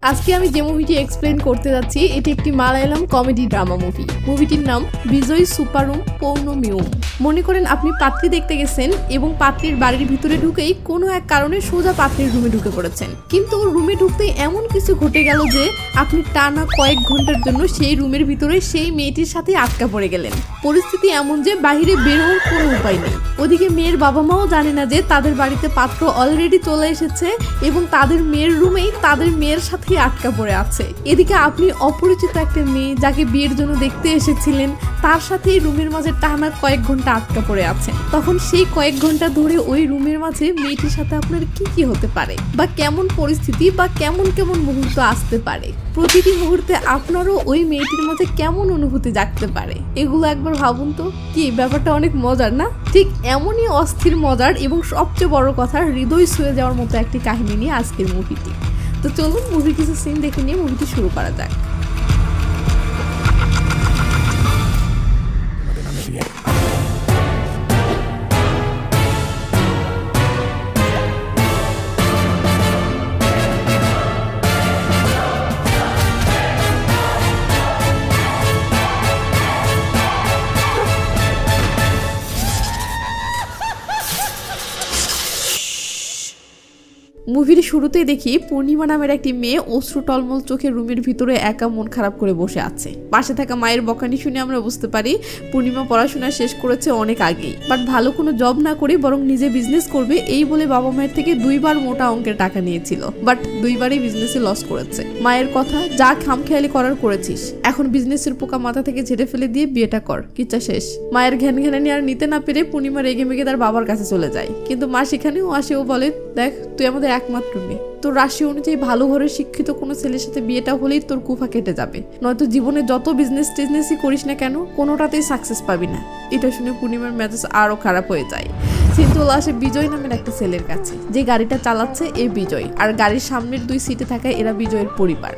আজকে আমি যে মুভিটি এক্সপ্লেন করতে যাচ্ছি এটি একটি মালায়ালাম কমেডি ড্রামা মুভি। মুভিটির নাম বিজয় সুপারুম পৌর্ণমিউম। মনে করেন আপনি পাত্রী দেখতে গেছেন এবং পাত্রীর বাড়ির ভিতরে ঢুকেই কোনো এক কারণে সোজা পাত্রীর রুমে ঢুকে পড়েছেন, কিন্তু রুমে ঢুকতেই এমন কিছু ঘটে গেল যে আপনি টানা কয়েক ঘন্টার জন্য সেই রুমের ভিতরে সেই মেয়েটির সাথে আটকা পড়ে গেলেন। পরিস্থিতি এমন যে বাহিরে বের হওয়ার কোনো উপায় নেই। ওদিকে মেয়ের বাবা মাও জানে না যে তাদের বাড়িতে পাত্র অলরেডি চলে এসেছে এবং তাদের মেয়ের রুমেই তাদের মেয়ের সাথে আটকা পড়ে আছে। এদিকে আপনি অপরিচিত একটা মেয়ে যাকে বিয়ের জন্য দেখতে এসেছিলেন তার সাথে রুমের মাঝে টানা কয়েক ঘন্টা আটকা পড়ে আছেন। তখন সেই কয়েক ঘন্টা ধরে ওই রুমের মাঝে মেয়েটির সাথে আপনার কি হতে পারে বা কেমন পরিস্থিতি বা কেমন কেমন মুহূর্ত আসতে পারে, প্রতিটি মুহূর্তে আপনারও ওই মেয়েটির মাঝে কেমন অনুভূতি জাগতে পারে, এগুলো একবার ভাবুন তো। কি ব্যাপারটা অনেক মজার না? ঠিক এমনই অস্থির মজার এবং সবচেয়ে বড় কথা হৃদয় ছুঁয়ে যাওয়ার মতো একটি কাহিনী নিয়ে আজকের মুভিটি। তো চলুন মুভির কিছু সিন দেখে নিয়ে মুভিটি শুরু করা যাক। মুভির শুরুতেই দেখি পূর্ণিমা নামের একটি মেয়ে অশ্রু টলমল চোখে রুমের ভিতরে একা মন খারাপ করে বসে আছে। পাশে থাকা মায়ের বকানি শুনে আমরা বুঝতে পারি পূর্ণিমা পড়াশোনা শেষ করেছে অনেক আগেই, বাট ভালো কোনো জব না করে বরং নিজে বিজনেস করবে এই বলে বাবা মায়ের থেকে 2বার মোটা অঙ্কের টাকা নিয়েছিল, বাট 2বারই বিজনেসে লস করেছে। মায়ের কথা, যা খামখেয়ালি করার করেছিস, এখন বিজনেসের পোকা মাথা থেকে ঝেড়ে ফেলে দিয়ে বিয়েটা কর, কিচ্ছা শেষ। মায়ের ঘ্যান ঘ্যানানি আর নিতে না পেরে পূর্ণিমা রেগে মেগে তার বাবার কাছে চলে যায়, কিন্তু মা সেখানেও আসে ও বলে, দেখ তুই আমাদের একমাত্র মেয়ে, তোর রাশি অনুযায়ী ভালো ঘরের শিক্ষিত কোনো ছেলের সাথে বিয়েটা হলেই তোর কুফা কেটে যাবে, নয়তো জীবনে যত টিজনেসই করিস না কেন কোনোটাতেই সাকসেস পাবি না। এটা শুনে পূর্ণিমার মেজাজ আরো খারাপ হয়ে যায়। সিনতুলা আসে বিজয় নামের একটা ছেলের কাছে, যে গাড়িটা চালাচ্ছে এই বিজয়, আর গাড়ির সামনের 2 সিটে থাকে এরা বিজয়ের পরিবার,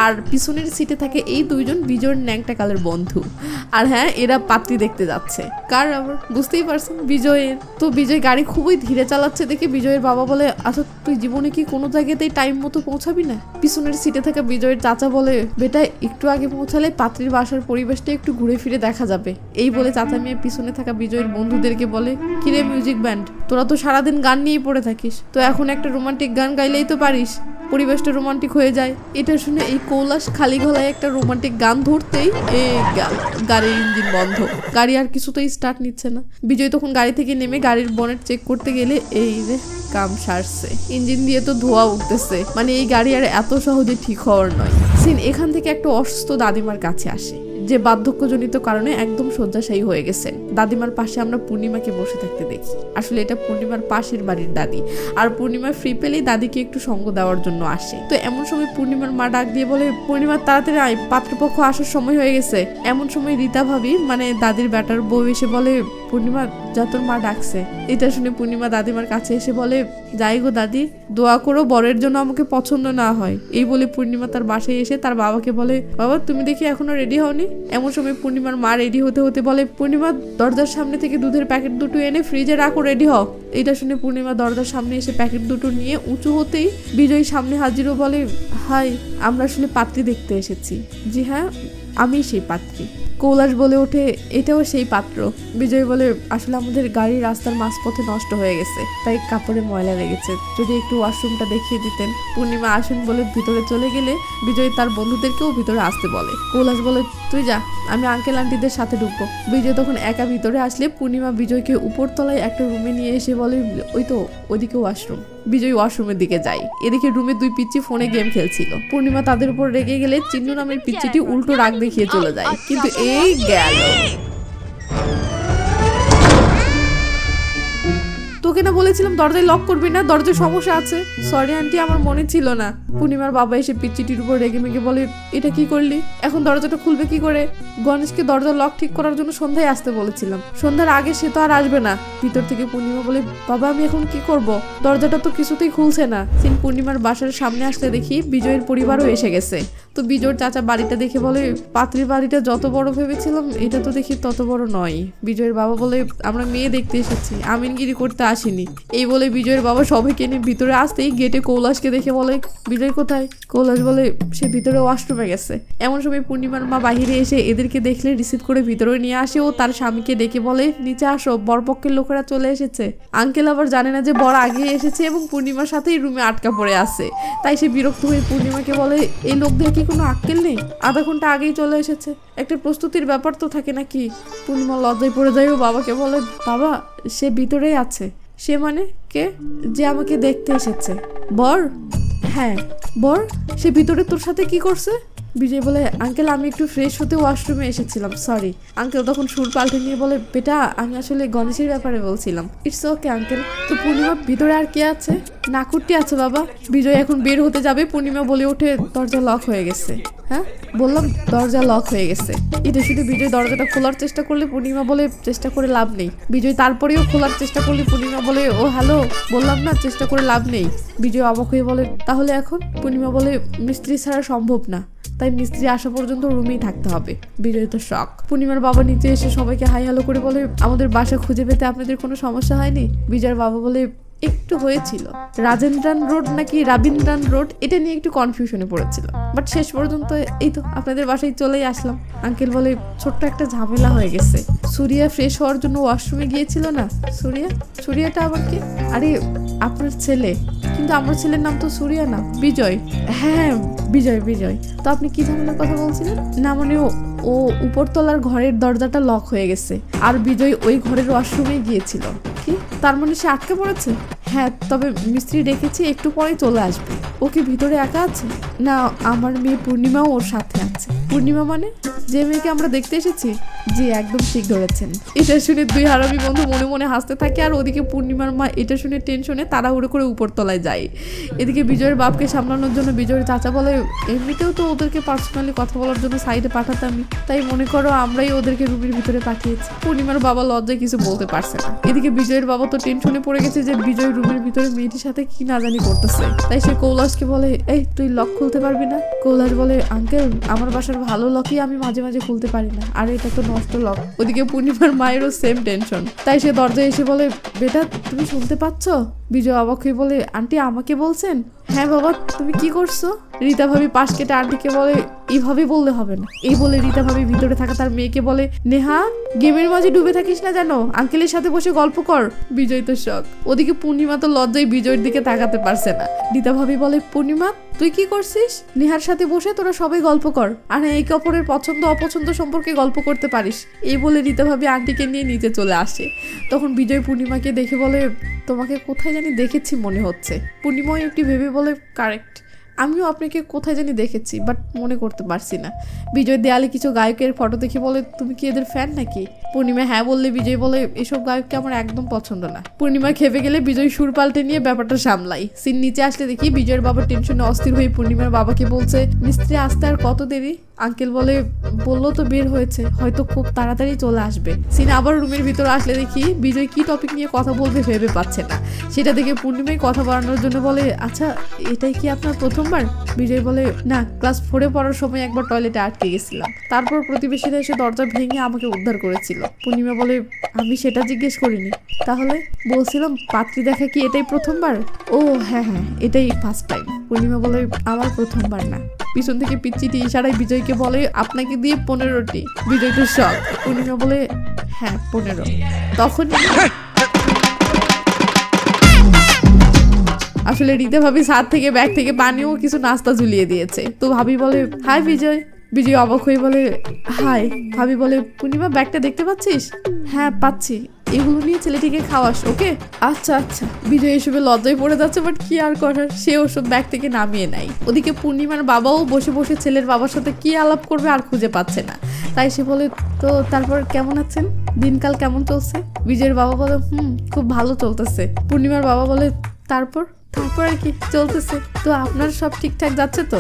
আর পিছনের সিটে থাকে এই 2জন বিজয়ের ন্যাংটা কালের বন্ধু। আর হ্যাঁ, এরা পাত্রী দেখতে যাচ্ছে। কার আবার? বুঝতেই পারছেন, বিজয়ের। তো বিজয় গাড়ি খুবই ধীরে চালাচ্ছে দেখে বিজয়ের বাবা বলে, আচ্ছা তুই জীবনে কি কোনো জায়গাতেই টাইম মতো পৌঁছাবি না? পিছনের সিটে থাকা বিজয়ের চাচা বলে, বেটা একটু আগে পৌঁছালে পাত্রীর বাসার পরিবেশটা একটু ঘুরে ফিরে দেখা যাবে। এই বলে চাচা মেয়ে পিছনে থাকা বিজয়ের বন্ধুদেরকে বলে, কিরে মিউজিক ব্যান্ড, তোরা তো সারাদিন গান নিয়েই পড়ে থাকিস, তো এখন একটা রোমান্টিক গান গাইলেই তো পারিস, পরিবেশটা রোমান্টিক হয়ে যায়। এটা শুনে এই কৈলাস খালি গলায় একটা রোমান্টিক গান ধরতেই গাড়ির ইঞ্জিন বন্ধ, গাড়ি আর কিছুতেই স্টার্ট নিচ্ছে না। বিজয় তখন গাড়ি থেকে নেমে গাড়ির বনেট চেক করতে গেলে এই রে কাম সারছে, ইঞ্জিন দিয়ে তো ধোয়া উঠতেছে, মানে এই গাড়ি আর এত সহজে ঠিক হওয়ার নয়। সিন এখান থেকে একটা অসুস্থ দাদিমার কাছে আসে, যে বার্ধক্যজনিত কারণে একদম শয্যাশায়ী হয়ে গেছেন। দাদিমার পাশে আমরা পূর্ণিমাকে বসে থাকতে দেখি। আসলে এটা পূর্ণিমার পাশের বাড়ির দাদি, আর পূর্ণিমা ফ্রি পেলেই দাদিকে একটু সঙ্গ দেওয়ার জন্য আসে। তো এমন সময় পূর্ণিমার মা ডাক দিয়ে বলে, পূর্ণিমার তাড়াতাড়ি আয়, পাত্রপক্ষ আসার সময় হয়ে গেছে। এমন সময় রীতা ভাবি মানে দাদির ব্যাটার বউ এসে বলে, পূর্ণিমা যা তোর মা ডাকছে। এটা শুনে পূর্ণিমা দাদিমার কাছে এসে বলে, যাই গো দাদি, দোয়া করো বরের জন্য আমাকে পছন্দ না হয়। এই বলে পূর্ণিমা তার বাসায় এসে তার বাবাকে বলে, বাবা তুমি দেখি এখনো রেডি হওনি। এমন সময় পূর্ণিমার মা রেডি হতে হতে বলে, পূর্ণিমা দরজার সামনে থেকে দুধের প্যাকেট 2টো এনে ফ্রিজে রাখো, রেডি হও। এটা শুনে পূর্ণিমা দরজার সামনে এসে প্যাকেট 2টো নিয়ে উঁচু হতেই বিজয় সামনে হাজির ও বলে, হাই, আমরা আসলে পাত্রী দেখতে এসেছি। জি হ্যাঁ, আমি সেই পাত্রী। কৈলাস বলে ওঠে, এটাও সেই পাত্র। বিজয় বলে, আসলে আমাদের গাড়ি রাস্তার মাঝপথে নষ্ট হয়ে গেছে, তাই কাপড়ে ময়লা লেগেছে, যদি একটু ওয়াশরুমটা দেখিয়ে দিতেন। পূর্ণিমা আসুন বলে ভিতরে চলে গেলে বিজয় তার বন্ধুদেরকেও ভিতরে আসতে বলে। কৈলাস বলে, তুই যা, আমি আঙ্কেল আন্টিদের সাথে ঢুকবো। বিজয় তখন একা ভিতরে আসলে পূর্ণিমা বিজয়কে উপরতলায় একটা রুমে নিয়ে এসে বলে, ওই তো ওইদিকে ওয়াশরুম। বিজয় ওয়াশরুমের দিকে যায়। এদিকে রুমে 2 পিচ্চি ফোনে গেম খেলছিল। পূর্ণিমা তাদের উপর রেগে গেলে চিন্নু নামের পিচ্চিটি উল্টো রাগ দেখিয়ে চলে যায়, কিন্তু এই গেল। তোকে না বলেছিলাম দরজায় লক করবি না, দরজায় সমস্যা আছে। সরি আন্টি, আমার মনে ছিল না। পূর্ণিমার বাবা এসে পিচ্চিটির উপর রেগে মেগে বলে, এটা কি করলি, এখন দরজাটা খুলবে কি করে? গণেশকে দরজা লক ঠিক করার জন্য সন্ধ্যায় আসতে বলেছিলাম, সন্ধ্যার আগে সে তো আর আসবে না। ভিতর থেকে পূর্ণিমা বলে, বাবা আমি এখন কি করব, দরজাটা তো কিছুতেই খুলছে না। সিন পূর্ণিমার বাসার সামনে আসতে দেখি বিজয়ের পরিবারও এসে গেছে। তো বিজয়ের চাচা বাড়িটা দেখে বলে, পাত্রীর বাড়িটা যত বড় ভেবেছিলাম এটা তো দেখি তত বড় নয়। বিজয়ের বাবা বলে, আমরা মেয়ে দেখতে এসেছি, আমিনগিরি করতে আসিনি। এই বলে বিজয়ের বাবা সবাইকে নিয়ে ভিতরে আসতেই গেটে কৈলাসকে দেখে বলে, বিজয় কোথায়? কৈলাস বলে, সে ভিতরে ওয়াশরুমে গেছে। এমন সময় পূর্ণিমার মা বাহিরে এসে এদেরকে দেখলে রিসিভ করে ভিতরে নিয়ে আসে ও তার স্বামীকে ডেকে বলে, নিচে আসো, বরপক্ষের লোকেরা চলে এসেছে। আঙ্কেল আবার জানে না যে বর আগে এসেছে এবং পূর্ণিমার সাথেই রুমে আটকা পড়ে আছে। তাই সে বিরক্ত হয়ে পূর্ণিমাকে বলে, এই লোকদের কি কোনো আক্কেল নেই? আধা ঘন্টা আগেই চলে এসেছে, একটা প্রস্তুতির ব্যাপার তো থাকে নাকি? পূর্ণিমা লজ্জায় পড়ে যায় ও বাবাকে বলে, বাবা সে ভিতরেই আছে। সে মানে কে? যে আমাকে দেখতে এসেছে। বর? হ্যাঁ বর। সে ভিতরে তোর সাথে কি করছে? বিজয় বলে, আঙ্কেল আমি একটু ফ্রেশ হতে ওয়াশরুমে এসেছিলাম, সরি। আঙ্কেল তখন সুর পাল্টে নিয়ে বলে, বেটা আমি আসলে গণেশের ব্যাপারে বলছিলাম। It's okay uncle. তো পূর্ণিমা ভিতরে আর কে আছে? নাকুরটি আছে বাবা। বিজয় এখন বের হতে যাবে, পূর্ণিমা বলে ওঠে, দরজা লক হয়ে গেছে। হ্যাঁ বললাম দরজা লক হয়ে গেছে। এটা শুধু বিজয় দরজাটা খোলার চেষ্টা করলে পূর্ণিমা বলে, চেষ্টা করে লাভ নেই। বিজয় তারপরেও খোলার চেষ্টা করলে পূর্ণিমা বলে, ও হ্যালো, বললাম না চেষ্টা করে লাভ নেই। বিজয় অবাক হয়ে বলে, তাহলে এখন? পূর্ণিমা বলে, মিস্ত্রি ছাড়া সম্ভব না, তাই মিস্ত্রি আসা পর্যন্ত রুমেই থাকতে হবে। বিজয় তো শক। পূর্ণিমার বাবা নিচে এসে সবাইকে হাই হ্যালো করে বলে, আমাদের বাসা খুঁজে পেতে আপনাদের কোনো সমস্যা হয়নি? বিজয়ের বাবা বলে, একটু হয়েছিল, রাজেন্দ্রান রোড নাকি রাবীন্দ্রান রোড এটা নিয়ে একটু কনফিউশনে পড়েছিল, বাট শেষ পর্যন্ত এই তো আপনাদের বাসায় চলেই আসলাম। আঙ্কেল বলে, ছোট্ট একটা ঝামেলা হয়ে গেছে। সুরিয়া ফ্রেশ হওয়ার জন্য ওয়াশরুমে গিয়েছিল না? সুরিয়াটা আবার কি? আরে আপনার ছেলে। কিন্তু আমার ছেলের নাম তো সুরিয়া না, বিজয়। হ্যাঁ বিজয়। তো আপনি কি ঝামেলার কথা বলছিলেন? না মানে ও উপরতলার ঘরের দরজাটা লক হয়ে গেছে আর বিজয় ওই ঘরের ওয়াশরুমে গিয়েছিল। কি তার মানে সে আটকে পড়েছে? হ্যাঁ, তবে মিস্ত্রি ডেকেছি, একটু পরেই চলে আসবে। ও কি ভিতরে একা আছে? না, আমার মেয়ে পূর্ণিমাও ওর সাথে আছে। পূর্ণিমা মানে যে মেয়েকে আমরা দেখতে এসেছি? জি একদম ঠিক ধরেছেন। এটা শুনে দুই হারামি বন্ধু মনে মনে হাসতে থাকে আর ওদিকে পূর্ণিমার মা এটা শুনে টেনশনে তাড়াহুড়ো করে উপরতলায় যায়। এদিকে বিজয়ের বাপকে সামলানোর জন্য বিজয়ের চাচা বলে, এমনিতেও তো ওদেরকে পার্সোনালি কথা বলার জন্য সাইডে পাঠাতামই, তাই মনে করো আমরাই ওদেরকে রুমের ভিতরে পাঠিয়েছি। পূর্ণিমার বাবা লজ্জায় কিছু বলতে পারছে না। এদিকে বিজয়ের বাবা তো টেনশনে পড়ে গেছে যে বিজয় রুমের ভিতরে মেয়েটির সাথে কি না জানি করতেছে। তাই সে কৈলাসকে বলে, এই তুই লক খুলতে পারবি না? কৈলাস বলে, আঙ্কেল আমার বাসার ভালো লকই আমি মাঝে মাঝে খুলতে পারি না, আর এটা তো নষ্ট লক। ওদিকে পূর্ণিমার মায়েরও সেম টেনশন, তাই সে দরজায় এসে বলে, বেটা তুমি শুনতে পাচ্ছ? বিজয় অবাক হয়ে বলে, আন্টি আমাকে বলছেন? হ্যাঁ বাবা, তুমি কি করছো? রীতা ভাবি পাশ কেটে আন্টিকে বলে, এইভাবে বললে হবে না। এই বলে রীতা ভাবি ভিতরে থাকা তার মেয়েকে বলে, নেহা গেমের মাঝে ডুবে থাকিস না যেন, আঙ্কেলের সাথে বসে গল্প কর। বিজয় তো শখ। ওদিকে পূর্ণিমা তো লজ্জায় বিজয়ের দিকে তাকাতে পারছে না। রীতা ভাবি বলে, পূর্ণিমা তুই কি করছিস? নেহার সাথে বসে তোরা সবাই গল্প কর, আর একে অপরের পছন্দ অপছন্দ সম্পর্কে গল্প করতে পারিস। এই বলে রীতা ভাবি আন্টিকে নিয়ে নিচে চলে আসে। তখন বিজয় পূর্ণিমাকে দেখে বলে, তোমাকে কোথায় জানি দেখেছি মনে হচ্ছে। পূর্ণিমাও একটি ভেবে বলে, কারেক্ট, আমিও আপনাকে কোথায় জানি দেখেছি, বাট মনে করতে পারছি না। বিজয় দেয়ালে কিছু গায়কের ফটো দেখে বলে, তুমি কি এদের ফ্যান নাকি? পূর্ণিমা হ্যাঁ বললে বিজয় বলে, এসব গায়ককে আমার একদম পছন্দ না। পূর্ণিমা খেপে গেলে বিজয় সুর পাল্টে নিয়ে ব্যাপারটা সামলাই। সিন নিচে আসলে দেখি বিজয়ের বাবা টেনশনে অস্থির হয়ে পূর্ণিমার বাবাকে বলছে, মিস্ত্রি আসতে আর কত দেরি? আঙ্কেল বলে, বললো তো বের হয়েছে, হয়তো খুব তাড়াতাড়ি চলে আসবে। সিন আবার রুমের ভিতরে আসলে দেখি বিজয় কি টপিক নিয়ে কথা বলবে ভেবে পাচ্ছে না। সেটা দেখে পূর্ণিমাই কথা বাড়ানোর জন্য বলে, আচ্ছা এটাই কি আপনার প্রথমবার? বিজয় বলে, না, ক্লাস 4-এ পড়ার সময় একবার টয়লেটে আটকে গেছিলাম, তারপর প্রতিবেশীরা এসে দরজা ভেঙে আমাকে উদ্ধার করেছিল। পূর্ণিমা বলে, আমি সেটা জিজ্ঞেস করিনি। তাহলে? বলছিলাম পাত্রী দেখা কি এটাই প্রথমবার? ও হ্যাঁ, এটাই ফার্স্ট টাইম। পূর্ণিমা বলে, আমার প্রথমবার না। পিছন থেকে পিচ্চিটি ইশারায় বিজয়কে বলে, আপনাকে দিয়ে 15টি। বিজয় তো শখ। পূর্ণিমা বলে, হ্যাঁ 15। তখন আসলে রীতা ভাবি ছাদ থেকে ব্যাগ থেকে পানিও কিছু নাস্তা ঝুলিয়ে দিয়েছে। তো ভাবি বলে, হাই বিজয়। বিজয় অবাক হয়ে বলে, হাই। ভাবি বলে, পূর্ণিমা ব্যাগটা দেখতে পাচ্ছিস? হ্যাঁ পাচ্ছি, এগুলো নিয়ে ছেলেটিকে খাওয়াস, ওকে? আচ্ছা। বিজয় এসবে লজ্জায় পড়ে যাচ্ছে, বাট কি আর করার, সে ওসব ব্যাগ থেকে নামিয়ে নেয়। ওদিকে পূর্ণিমার বাবাও বসে বসে ছেলের বাবার সাথে কি আলাপ করবে আর খুঁজে পাচ্ছে না। তাই সে বলে, তো তারপর কেমন আছেন? দিনকাল কেমন চলছে? বিজয়ের বাবা বলে, খুব ভালো চলতেছে। পূর্ণিমার বাবা বলে, তারপর তারপর আর কি চলতেছে। তো আপনার সব ঠিকঠাক যাচ্ছে তো?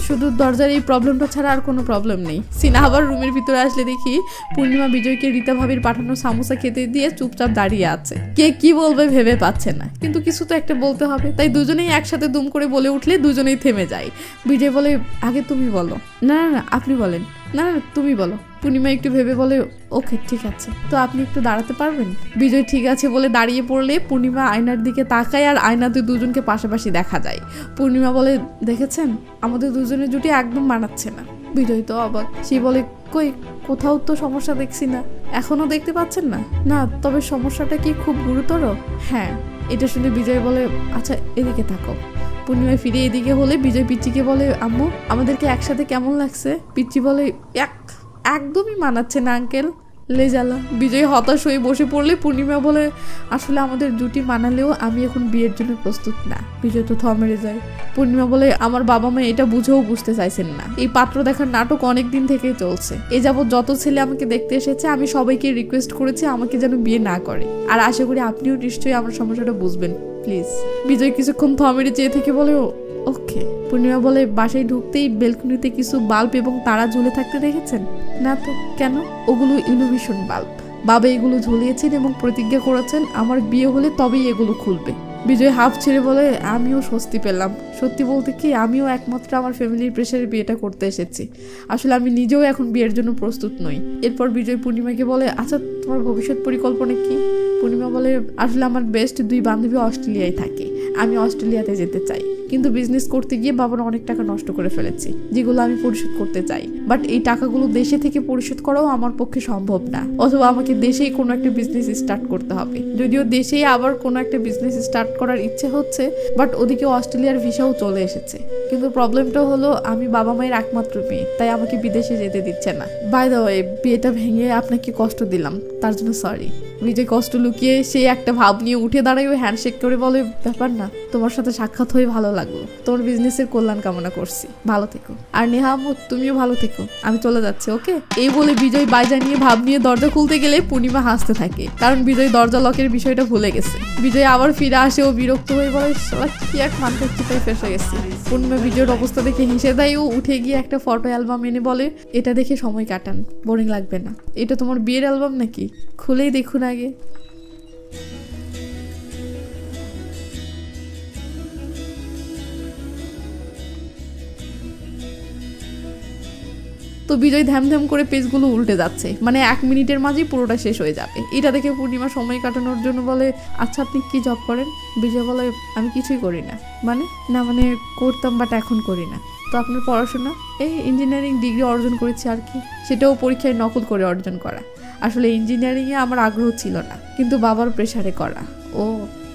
শুধু দরজার এই প্রবলেমটা ছাড়া আর কোনো প্রবলেম নেই। সিনা আবার রুমের ভিতরে আসলে দেখি পূর্ণিমা বিজয়কে রীতা ভাবির পাঠানো সামোসা খেতে দিয়ে চুপচাপ দাঁড়িয়ে আছে। কে কি বলবে ভেবে পাচ্ছে না, কিন্তু কিছু তো একটা বলতে হবে, তাই দুজনেই একসাথে দুম করে বলে উঠলে দুজনেই থেমে যায়। বিজয় বলে, আগে তুমি বলো। না না না আপনি বলেন। না না তুমি বলো। পূর্ণিমা একটু ভেবে বলে, ওকে ঠিক আছে, তো আপনি একটু দাঁড়াতে পারবেন? বিজয় ঠিক আছে বলে দাঁড়িয়ে পড়লে পূর্ণিমা আয়নার দিকে তাকায়, আর আয়নাতে দুজনকে পাশাপাশি দেখা যায়। পূর্ণিমা বলে, দেখেছেন আমাদের দুজনের জুটি একদম মানাচ্ছে না। বিজয় তো অবাক, সে বলে, কই কোথাও তো সমস্যা দেখছি না। এখনো দেখতে পাচ্ছেন না? না, তবে সমস্যাটা কি খুব গুরুতর? হ্যাঁ। এটা শুনে বিজয় বলে, আচ্ছা এদিকে থাকো। পূর্ণিমায় ফিরে এদিকে হলে বিজয় পিচ্চিকে বলে, আম্মু আমাদেরকে একসাথে কেমন লাগছে? পিচ্চি বলে, একদমই মানাচ্ছে না আঙ্কেল, লেজালা। বিজয় হতাশ হয়ে বসে পড়লে পূর্ণিমা বলে, আসলে আমাদের জুটি মানালেও আমি এখন বিয়ের জন্য প্রস্তুত না। বিজয় তো থমেরে যায়। পূর্ণিমা বলে, আমার বাবা মা এটা বুঝেও বুঝতে চাইছেন না। এই পাত্র দেখার নাটক অনেক দিন থেকেই চলছে। এ যাবৎ যত ছেলে আমাকে দেখতে এসেছে আমি সবাইকে রিকোয়েস্ট করেছি আমাকে যেন বিয়ে না করে, আর আশা করি আপনিও নিশ্চয়ই আমার সমস্যাটা বুঝবেন প্লিজ। বিজয় কিছুক্ষণ থমেরে চেয়ে থেকে বলে, ওকে। পূর্ণিমা বলে, বাসায় ঢুকতেই বেলকনিতে কিছু বাল্ব এবং তারা ঝুলে থাকতে দেখেছেন? না তো, কেন? ওগুলো ইলুমিনেশন বাল্ব। বাবা এগুলো ঝুলিয়েছেন এবং প্রতিজ্ঞা করেছেন আমার বিয়ে হলে তবেই এগুলো খুলবে। বিজয় হাফ ছেড়ে বলে, আমিও স্বস্তি পেলাম। সত্যি বলতে কি আমিও একমাত্র আমার ফ্যামিলির প্রেশারে বিয়েটা করতে এসেছি। আসলে আমি নিজেও এখন বিয়ের জন্য প্রস্তুত নই। এরপর বিজয় পূর্ণিমাকে বলে, আচ্ছা তোমার ভবিষ্যৎ পরিকল্পনা কি? পূর্ণিমা বলে, আসলে আমার বেস্ট 2 বান্ধবী অস্ট্রেলিয়ায় থাকে, আমি অস্ট্রেলিয়াতে যেতে চাই, কিন্তু বিজনেস করতে গিয়ে বাবার অনেক টাকা নষ্ট করে ফেলেছি যেগুলো আমি পরিশোধ করতে চাই। বাট এই টাকাগুলো দেশে থেকে পরিশোধ করাও আমার পক্ষে সম্ভব না, অথবা আমাকে দেশেই কোনো একটা বিজনেস স্টার্ট করতে হবে। যদিও দেশেই আবার কোনো একটা বিজনেস স্টার্ট করার ইচ্ছে হচ্ছে, বাট ওদিকে অস্ট্রেলিয়ার ভিসাও চলে এসেছে। কিন্তু প্রবলেমটা হলো আমি বাবা মায়ের একমাত্র মেয়ে, তাই আমাকে বিদেশে যেতে দিচ্ছে না। বাই দ্য ওয়ে, বিয়েটা ভেঙে আপনাকে কষ্ট দিলাম, তার জন্য সরি। বিজয় কষ্ট লুকিয়ে সে একটা ভাব নিয়ে উঠে দাঁড়ায়, হ্যান্ডশেক করে বলে, ব্যাপার না, তোমার সাথে সাক্ষাৎ হয়ে ভালো লাগলো, তোমার বিজনেসের কল্যাণ কামনা করছি, ভালো থেকো। আর নেহা আম্মু তুমিও ভালো থেকো, আমি চলে যাচ্ছি, ওকে। এই বলে বিজয় বাইজা নিয়ে ভাব নিয়ে দরজা খুলতে গেলে পূর্ণিমা হাসতে থাকে, কারণ বিজয় দরজা লকের বিষয়টা ভুলে গেছে। বিজয় আবার ফিরে আসে ও বিরক্ত হয়ে বলে, সবাই কি এক মানতে চিপাই ফেসে গেছে। পূর্ণিমা বিজয়ের অবস্থা দেখে হেসে দেয় ও উঠে গিয়ে একটা ফটো অ্যালবাম এনে বলে, এটা দেখে সময় কাটান, বোরিং লাগবে না। এটা তোমার বিয়ের অ্যালবাম নাকি? খুলেই দেখুন আগে। তো বিজয় ধ্যাম করে পেজগুলো উল্টে যাচ্ছে, মানে 1 মিনিটের মাঝেই পুরোটা শেষ হয়ে যাবে। এটা দেখে পূর্ণিমা সময় কাটানোর জন্য বলে, আচ্ছা আপনি কি জব করেন? বিজয় বলে, আমি কিছুই করি না। মানে? না মানে করতাম, বাট এখন করি না। তো আপনার পড়াশোনা? এই ইঞ্জিনিয়ারিং ডিগ্রি অর্জন করেছি আর কি, সেটাও পরীক্ষায় নকল করে অর্জন করা। আসলে ইঞ্জিনিয়ারিংয়ে আমার আগ্রহ ছিল না, কিন্তু বাবার প্রেশারে করা। ও,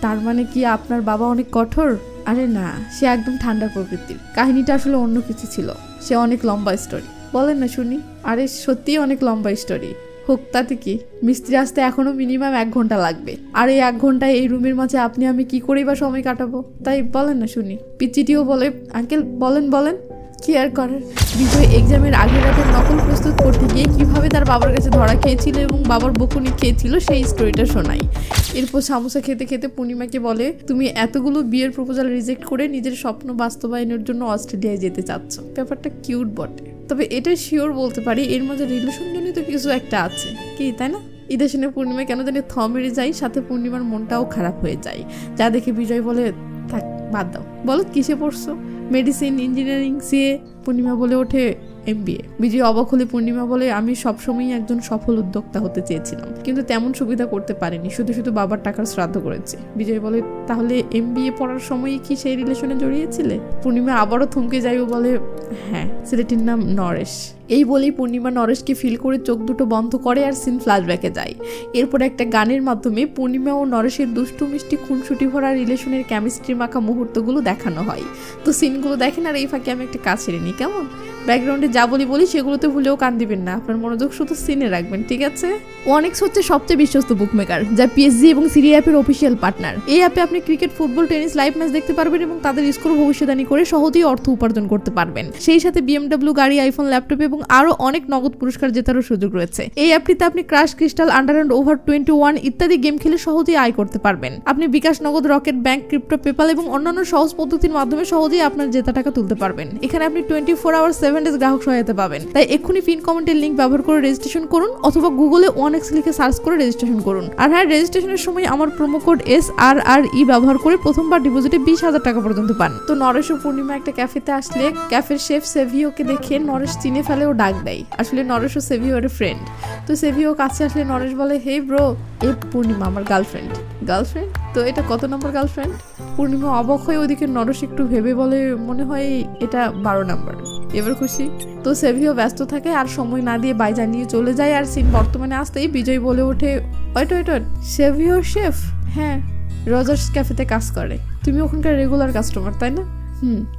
তার মানে কি আপনার বাবা অনেক কঠোর? আরে না, সে একদম ঠান্ডা প্রকৃতির। কাহিনীটা আসলে অন্য কিছু ছিল, সে অনেক লম্বা স্টোরি। বলেন না শুনি। আরে সত্যিই অনেক লম্বা স্টোরি। হোক, তাতে কি, মিস্ত্রি আসতে এখনো মিনিমাম 1 ঘন্টা লাগবে, আর এই 1 ঘন্টায় এই রুমের মাঝে আপনি আমি কি করেই বা সময় কাটাবো? তাই বলেন না শুনি। পিচিটিও বলে, আঙ্কেল বলেন কি আর করার। বিজয় এক্সামের আগের রাতে নকল প্রস্তুত করতে গিয়ে কিভাবে তার বাবার কাছে ধরা খেয়েছিল এবং বাবার বকুনি খেয়েছিল সেই স্টোরিটা শোনাই। এরপর সামোসা খেতে খেতে পূর্ণিমাকে বলে, তুমি এতগুলো বিয়ের প্রপোজাল রিজেক্ট করে নিজের স্বপ্ন বাস্তবায়নের জন্য অস্ট্রেলিয়ায় যেতে চাচ্ছ। ব্যাপারটা কিউট বটে, তবে এটা শিওর বলতে পারি এর মধ্যে রিলেশন জনিত কিছু একটা আছে, কি তাই না? এটা শুনে পূর্ণিমা কেন জানি থমেরে যায়, সাথে পূর্ণিমার মনটাও খারাপ হয়ে যায়। যা দেখে বিজয় বলে, থাক বাদ দাও, বলো কিসে পড়ছো? Medicine, engineering, CA? পূর্ণিমা বলে ওঠে, MBA। বিজয় অবাক হলে পূর্ণিমা বলে, আমি সবসময়ই একজন সফল উদ্যোক্তা হতে চেয়েছিলাম, কিন্তু তেমন সুবিধা করতে পারিনি, শুধু বাবার টাকার শ্রাদ্ধ করেছি। বিজয় বলে, তাহলে MBA পড়ার সময়ই কি সেই রিলেশনে জড়িয়েছিলে? পূর্ণিমা আবারও থমকে যায় ও বলে, হ্যাঁ, ছেলেটির নাম নরেশ। এই বলেই পূর্ণিমা নরেশকে ফিল করে চোখ দুটো বন্ধ করে আর সিন ফ্ল্যাশব্যাকে যায়। এরপর একটা গানের মাধ্যমে পূর্ণিমা ও নরেশের দুষ্টু মিষ্টি খুনসুটি ভরা রিলেশনের কেমিস্ট্রি মাখা মুহূর্তগুলো দেখানো হয়। তো সিনগুলো দেখেন, আর এই ফাঁকে আমি একটা কাজ ছেড়ে নিই, কেমন? ব্যাকগ্রাউন্ডে যা বলি সেগুলোতে ভুলেও কান দিবেন না, আপনার মনোযোগ শুধু সিনে রাখবেন, ঠিক আছে? ওয়ানেক্স হচ্ছে সবচেয়ে বিশ্বস্ত বুকমেকার, যা PSG এবং সিরি অ্যাপের অফিসিয়াল পার্টনার। এই অ্যাপে আপনি cricket, football, tennis live match দেখতে পারবেন এবং তাদের স্কোর ভবিষ্যদ্বাণী করে সহজেই অর্থ উপার্জন করতে পারবেন। সেই সাথে BMW গাড়ি, আইফোন, ল্যাপটপ এবং আরো অনেক নগদ পুরস্কার জেতারও সুযোগ রয়েছে। এই অ্যাপটিতে আপনি ক্রাশ, ক্রিস্টাল, আন্ডারহ্যান্ড, ওভার 21 ইত্যাদি গেম খেলে সহজেই আয় করতে পারবেন। আপনি বিকাশ, নগদ, রকেট, ব্যাংক, ক্রিপ্টো, পেপাল এবং অন্যান্য সহজ পদ্ধতির মাধ্যমে সহজেই আপনার জেতা টাকা তুলতে পারবেন। এখানে আপনি 24 আওয়ার 7 ডেজ গ্রাহক সহায়তা পাবেন। তাই এক্ষুনি পিন কমেন্টের লিংক ব্যবহার করে রেজিস্ট্রেশন করুন অথবা গুগলে 1x লিখে সার্চ করে রেজিস্ট্রেশন করুন। আর হ্যাঁ, রেজিস্ট্রেশনের সময় আমার প্রোমো কোড SRRE ব্যবহার করে প্রথমবার ডিপোজিটে 20,000 টাকা পর্যন্ত পান। তো নরেশ ও পূর্ণিমা একটা ক্যাফেতে আসলে ক্যাফের শেফ সেভিওকে দেখে নরেশ চিনে ফেলে ও ডাক দেয়। আসলে নরেশ ও সেভিওর ফ্রেন্ড। তো সেভিও কাছে আসলে নরেশ বলে, হে ব্রো, এ পূর্ণিমা আমার গার্লফ্রেন্ড। গার্লফ্রেন্ড? তো এটা কত নম্বর গার্লফ্রেন্ড? পূর্ণিমা অবাক হয়ে ওদিকে নরেশ একটু ভেবে বলে, মনে হয় এটা 12 নম্বর। এবার খুশি? তো সেভিও ব্যস্ত থাকে আর সময় না দিয়ে বাইজা নিয়ে চলে যায়। আর সিন বর্তমানে আসতেই বিজয় বলে ওঠে, ওয়েট, সেভিও শেফ? হ্যাঁ, রজার্স ক্যাফেতে কাজ করে। তুমি ওখানকার রেগুলার কাস্টমার, তাই না?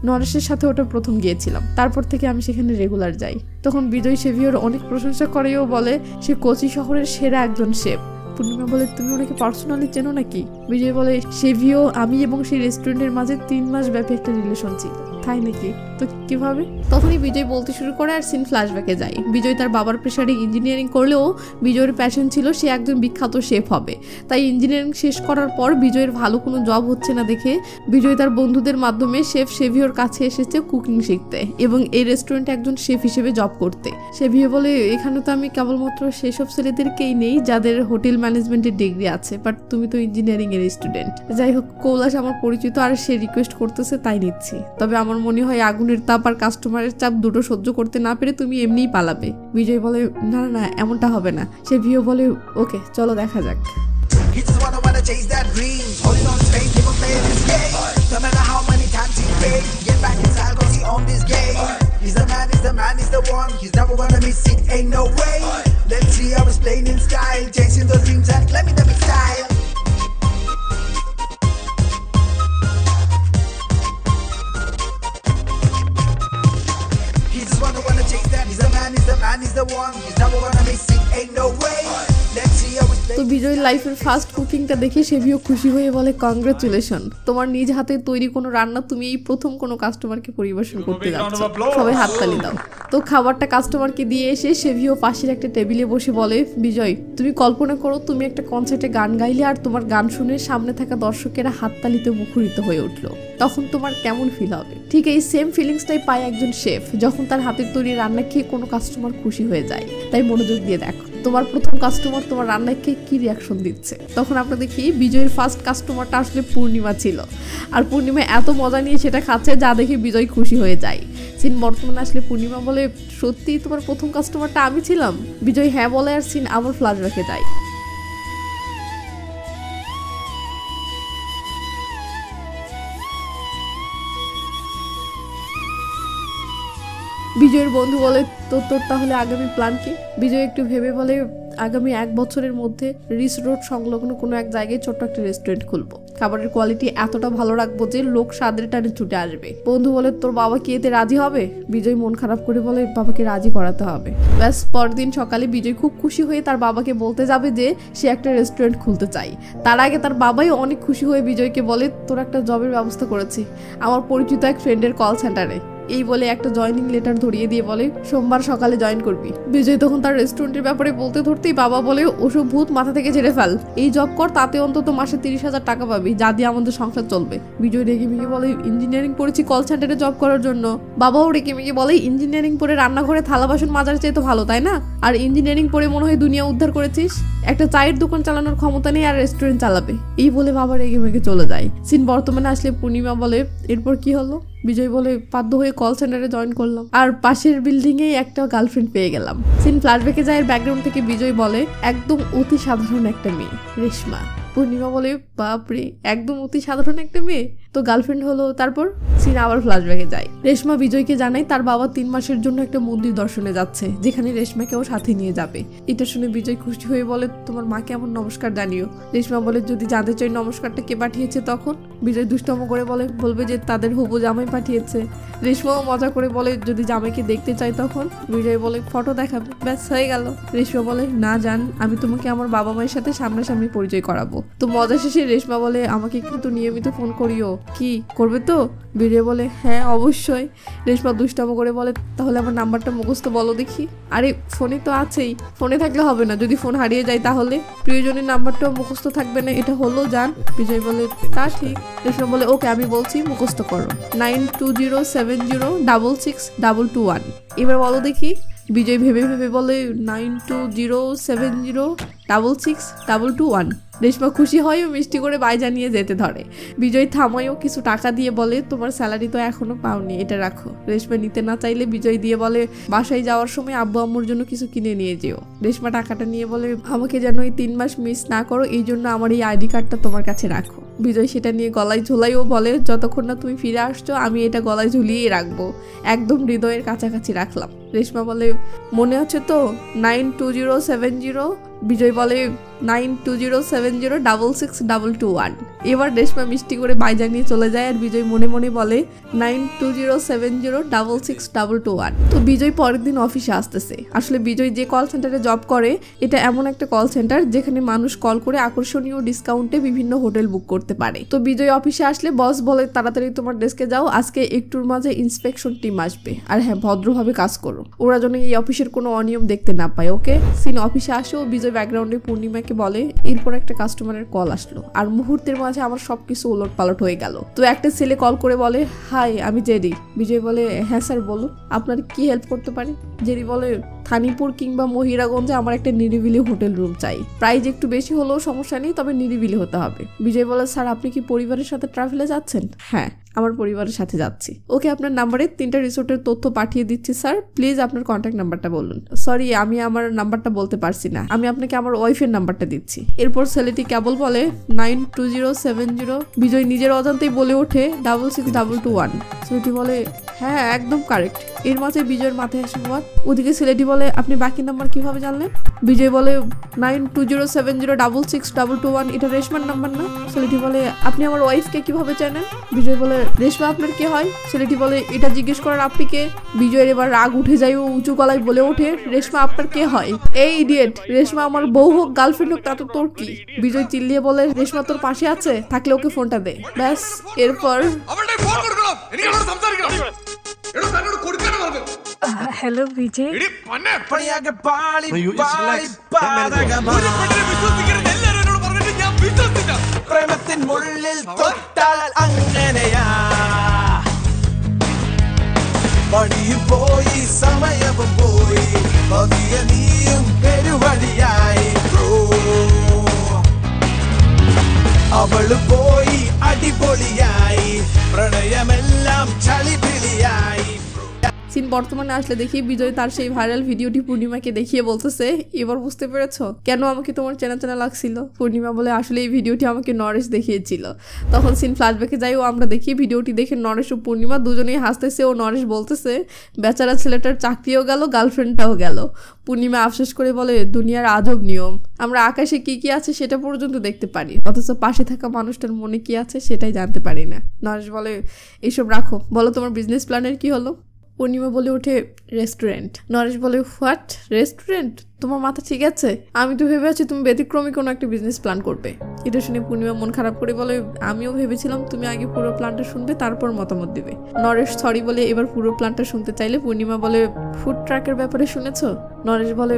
নরেশের সাথে ওটা প্রথম গিয়েছিলাম, তারপর থেকে আমি সেখানে রেগুলার যাই। তখন বিজয় সেভিওর অনেক প্রশংসা করেও বলে সে কোচি শহরের সেরা একজন শেফ। পূর্ণিমা বলে, তুমি ওনাকে পার্সোনালি চেনো নাকি? বিজয় বলে, সেভিও, আমি এবং সেই রেস্টুরেন্টের মাঝে 3 মাস ব্যাপী একটা রিলেশন ছিল। তাই নাকি? তো কিভাবে? তখনই বিজয় বলতে শুরু করে আর সিন ফ্ল্যাশব্যাকে যায়। বিজয় তার বাবার প্রেসারে ইঞ্জিনিয়ারিং করলেও বিজয়ের প্যাশন ছিল সে একজন বিখ্যাত শেফ হবে। তাই ইঞ্জিনিয়ারিং শেষ করার পর বিজয়ের ভালো কোনো জব হচ্ছে না দেখে বিজয় তার বন্ধুদের মাধ্যমে শেফ সেভিওর কাছে এসেছে কুকিং শিখতে এবং এই রেস্টুরেন্টে একজন শেফ হিসেবে জব করতে। সেভিও বলে, এখানে তো আমি কেবলমাত্র সেসব ছেলেদেরকেই নেই যাদের হোটেল ম্যানেজমেন্টের ডিগ্রি আছে, বাট তুমি তো ইঞ্জিনিয়ারিং এর স্টুডেন্ট। যাই হোক, কৈলাস আমার পরিচিত আর সে রিকোয়েস্ট করতেছে তাই নিচ্ছি। তবে আমার মনে হয় আগুনের তাপ আর কাস্টমারের চাপ দুটো সহ্য করতে না পেরে তুমি এমনিই পালাবে। বিজয় বলে, না না, এমনটা হবে না। সে ভিও বলে, ওকে চলো দেখা যাক। তো বিজয়ের লাইফের ফার্স্ট কুকিংটা দেখে সেভিও খুশি হয়ে বলে, কংগ্রাচুলেশন, তোমার নিজ হাতে তৈরি কোনো রান্না তুমি এই প্রথম কোনো কাস্টমারকে পরিবেশন করতে যাচ্ছ, সবাই হাততালি দাও। তো খাবারটা কাস্টমারকে দিয়ে এসে সেভিও পাশের একটা টেবিলে বসে বলে, বিজয়, তুমি কল্পনা করো তুমি একটা কনসার্টে গান গাইলে আর তোমার গান শুনে সামনে থাকা দর্শকেরা হাততালিতে মুখরিত হয়ে উঠলো, তখন তোমার কেমন ফিল হবে? ঠিক এই সেম ফিলিংসটাই পায় একজন শেফ যখন তার হাতের তৈরি রান্না খেয়ে কোনো কাস্টমার খুশি হয়ে যায়। তাই মনোযোগ দিয়ে দেখো তোমার প্রথম কাস্টমার তোমার রান্না খেয়ে কি রিয়াকশন দিচ্ছে। তখন আমরা দেখি বিজয়ের ফার্স্ট কাস্টমারটা আসলে পূর্ণিমা ছিল, আর পূর্ণিমা এত মজা নিয়ে সেটা খাচ্ছে যা দেখে বিজয় খুশি হয়ে যায়। সিন বর্তমানে আসলে পূর্ণিমা বলে, সত্যি তোমার প্রথম কাস্টমারটা আমি ছিলাম? বিজয় হ্যাঁ বলে আর সিন আবার ফ্ল্যাশব্যাকে যায়। বিজয়ের বন্ধু বলে, তোর তাহলে আগামী প্ল্যান কি? বিজয় একটু ভেবে বলে, আগামী 1 বছরের মধ্যে রিস রোড সংলগ্ন কোনো এক জায়গায় ছোট্ট একটা রেস্টুরেন্ট খুলবো। খাবারের কোয়ালিটি এতটা ভালো রাখবো যে লোক স্বাদের টানে ছুটে আসবে। বন্ধু বলে, তোর বাবা কি এতে রাজি হবে? বিজয় মন খারাপ করে বলে, বাবাকে রাজি করাতে হবে। ব্যাস পরদিন সকালে বিজয় খুব খুশি হয়ে তার বাবাকে বলতে যাবে যে সে একটা রেস্টুরেন্ট খুলতে চায়। তার আগে তার বাবাই অনেক খুশি হয়ে বিজয়কে বলে, তোর একটা জবের ব্যবস্থা করেছি আমার পরিচিত এক ফ্রেন্ডের কল সেন্টারে। এই বলে একটা জয়নিং লেটার ধরিয়ে দিয়ে বলে, সোমবার সকালে জয়েন করবি। বিজয় তখন তার রেস্টুরেন্টের ব্যাপারে বলতে ধরতেই বাবা বলে, ওসব ভূত মাথা থেকে ঝেড়ে ফেল, এই জব কর, তাতে অন্তত মাসে 30,000 টাকা পাবি, যা দিয়ে আমাদের সংসার চলবে। বিজয় রেগে মেগে বলে, ইঞ্জিনিয়ারিং পড়েছি কল সেন্টারে জব করার জন্য। বাবাও রেগে মেগে বলে, ইঞ্জিনিয়ারিং পড়ে রান্নাঘরে থালা বাসন মাজার চেয়ে তো ভালো, তাই না? আর ইঞ্জিনিয়ারিং পড়ে মনে হয় দুনিয়া উদ্ধার করেছিস, একটা চায়ের দোকান চালানোর ক্ষমতা নেই আর রেস্টুরেন্ট চালাবে। এই বলে বাবা রেগে মেগে চলে যায়। সিন বর্তমানে আসলে পূর্ণিমা বলে, এরপর কি হলো? বিজয় বলে, বাধ্য হয়ে কল সেন্টারে জয়েন করলাম আর পাশের বিল্ডিং এ একটা গার্লফ্রেন্ড পেয়ে গেলাম। সিন ফ্ল্যাশব্যাকে যায়। ব্যাকগ্রাউন্ড থেকে বিজয় বলে, একদম অতি সাধারণ একটা মেয়ে, রেশমা। পূর্ণিমা বলে, বাপরে, একদম অতি সাধারণ একটা মেয়ে, তো গার্লফ্রেন্ড হলো? তারপর সিন আবার ফ্ল্যাশব্যাকে যায়। রেশমা বিজয়কে জানায় তার বাবা 3 মাসের জন্য একটা মন্দির দর্শনে যাচ্ছে, যেখানে রেশমাকেও সাথে নিয়ে যাবে। এটা শুনে বিজয় খুশি হয়ে বলে, তোমার মাকে আমার নমস্কার জানিও। রেশমা বলে, যদি জানতে চাই নমস্কারটা কে পাঠিয়েছে? তখন বিজয় দুষ্টম করে বলবে যে তাদের হবু জামাই পাঠিয়েছে। রেশমাও মজা করে বলে, যদি জামাইকে দেখতে চাই? তখন বিজয় বলে, ফটো দেখাবে, ব্যাস হয়ে গেল। রেশমা বলে, না জান, আমি তোমাকে আমার বাবা মায়ের সাথে সামনাসামনি পরিচয় করাবো। তো মজা শেষে রেশমা বলে, আমাকে কিন্তু নিয়মিত ফোন করিও, কি করবে তো? বিজয় বলে হ্যাঁ অবশ্যই। রেশমা দুষ্টামো করে বলে তাহলে আমার নাম্বারটা মুখস্থ বলো দেখি। আরে ফোনে তো আছেই, ফোনে থাকলে হবে না, যদি ফোন হারিয়ে যায় তাহলে? প্রিয়জনের নাম্বারটাও মুখস্থ থাকবে না, এটা হলো জান। বিজয় বলে তা ঠিক। রেশমা বলে ওকে আমি বলছি মুখস্থ করো, 9207066221। এবার বলো দেখি। বিজয় ভেবে ভেবে বলে 9207066221। রেশমা খুশি হয় ও মিষ্টি করে বাই জানিয়ে যেতে ধরে। বিজয় থামায় ও কিছু টাকা দিয়ে বলে তোমার স্যালারি তো এখনো পাওনি, এটা রাখো। রেশমা নিতে না চাইলে বিজয় দিয়ে বলে বাসায় যাওয়ার সময় আব্বু আম্মুর জন্য কিছু কিনে নিয়ে যেও। রেশমা টাকাটা নিয়ে বলে আমাকে যেন এই 3 মাস মিস না করো, এই জন্য আমার এই আইডি কার্ডটা তোমার কাছে রাখো। বিজয় সেটা নিয়ে গলায় ঝোলাই ও বলে যতক্ষণ না তুমি ফিরে আসছো আমি এটা গলায় ঝুলিয়েই রাখবো, একদম হৃদয়ের কাছাকাছি রাখলাম। রেশমা বলে মনে আছে তো 920706। বিজয় বলে 9207066221। এবার রেশমা মিষ্টি করে বাই জানিয়ে চলে যায় আর বিজয় মনে মনে বলে 9207066221। তো বিজয় পরের দিন অফিসে আসতেছে। আসলে বিজয় যে কল সেন্টারে জব করে এটা এমন একটা কল সেন্টার যেখানে মানুষ কল করে আকর্ষণীয় ডিসকাউন্টে বিভিন্ন হোটেল বুক করতে পারে। তো বিজয় অফিসে আসলে বস বলে তাড়াতাড়ি তোমার ডেস্কে যাও, আজকে একটুর মাঝে ইন্সপেকশন টিম আসবে, আর হ্যাঁ ভদ্রভাবে কাজ করো, ওরা যেন এই অফিসের কোনো অনিয়ম দেখতে না পায়। ওকে। সিন অফিসে আসে ও বিজয় ব্যাকগ্রাউন্ডে পূর্ণিমাকে বলে এরপর একটা কাস্টমারের কল আসলো আর মুহূর্তের মাঝে আমার সবকিছু ওলট পালট হয়ে গেল। তো একটা ছেলে কল করে বলে হাই আমি জেরি। বিজয় বলে হ্যাঁ স্যার বলুন আপনার কি হেল্প করতে পারি। জেরি বলে থানিপুর কিংবা মহিরাগঞ্জে আমার একটা নিরিবিলি হোটেল রুম চাই, প্রাইস একটু বেশি হলেও সমস্যা নেই, তবে নিরিবিলি হতে হবে। বিজয় বলে স্যার আপনি কি পরিবারের সাথে ট্রাভেলে যাচ্ছেন? হ্যাঁ আমার পরিবারের সাথে যাচ্ছি। ওকে আপনার নাম্বারে 3টা রিসোর্টের তথ্য পাঠিয়ে দিচ্ছি স্যার, প্লিজ আপনার কন্ট্যাক্ট নাম্বারটা বলুন। সরি আমি আমার নাম্বারটা বলতে পারছি না, আমি আপনাকে আমার ওয়াইফের নাম্বারটা দিচ্ছি। এরপর ছেলেটি কেবল বলে 920706। বিজয় নিজের অজান্তেই বলে ওঠে 666221। ছেলেটি বলে হ্যাঁ একদম কারেক্ট। এর মাঝে বিজয়ের মাথায় আসে ওদিকে ছেলেটি বলে আপনি বাকি নাম্বার কিভাবে জানলেন? বিজয় বলে 9207066221 এটা রেশমার নাম্বার না? ছেলেটি বলে আপনি আমার ওয়াইফকে কিভাবে জানেন? বিজয় বলে রেশমা আপনার কে হয়? ছেলেটি বলে এটা জিজ্ঞেস করার আপনি কে? বিজয়ের এবার রাগ উঠে যায় ও উঁচু গলায় বলে ওঠে রেশমা আপনার কে হয়? এই ইডিয়েট, রেশমা আমার বউ হোক গার্লফ্রেন্ড হোক তা তো তোর কি? বিজয় চিল্লিয়ে বলে রেশমা তোর পাশে আছে, থাকলে ওকে ফোনটা দে। ব্যাস এরপর हेलो विजय പ്രേമത്തിൻ മുള്ളിൽ തൊട്ടാൽ അങ്ങനെയാ പണിയും പോയി സമയവും പോയി പതിയെ നീയും പെരുവഴിയായി അവള് പോയി അടിപൊളിയായി പ്രണയമെല്ലാം ചളിപിളിയായി। সিন বর্তমানে আসলে দেখি বিজয় তার সেই ভাইরাল ভিডিওটি পূর্ণিমাকে দেখিয়ে বলতেছে এবার বুঝতে পেরেছো কেন আমাকে তোমার চেনা চেনা লাগছিল? পূর্ণিমা বলে আসলে এই ভিডিওটি আমাকে নরেশ দেখিয়েছিল। তখন সিন ফ্ল্যাশব্যাকে যাই ও আমরা দেখি ভিডিওটি দেখে নরেশ ও পূর্ণিমা দুজনেই হাসতেছে ও নরেশ বলতেছে বেচারা ছেলেটার চাকরিও গেল গার্লফ্রেন্ডটাও গেল। পূর্ণিমা আফসোস করে বলে দুনিয়ার আজব নিয়ম, আমরা আকাশে কি কি আছে সেটা পর্যন্ত দেখতে পারি অথচ পাশে থাকা মানুষটার মনে কি আছে সেটাই জানতে পারি না। নরেশ বলে এইসব রাখো, বলো তোমার বিজনেস প্ল্যানের কি হলো? পূর্ণিমা বলে ওঠে রেস্টুরেন্ট। নরেশ বলে হোয়াট রেস্টুরেন্ট? তোমার মাথা ঠিক আছে? আমি তো ভেবে আছি তুমি ব্যতিক্রমী কোনো একটা বিজনেস প্ল্যান করবে। এটা শুনে পূর্ণিমা মন খারাপ করে বলে আমিও ভেবেছিলাম তুমি আগে পুরো প্ল্যানটা শুনবে তারপর মতামত দিবে। নরেশ সরি বলে এবার পুরো প্ল্যানটা শুনতে চাইলে পূর্ণিমা বলে ফুড ট্রাকের ব্যাপারে শুনেছো? নরেশ বলে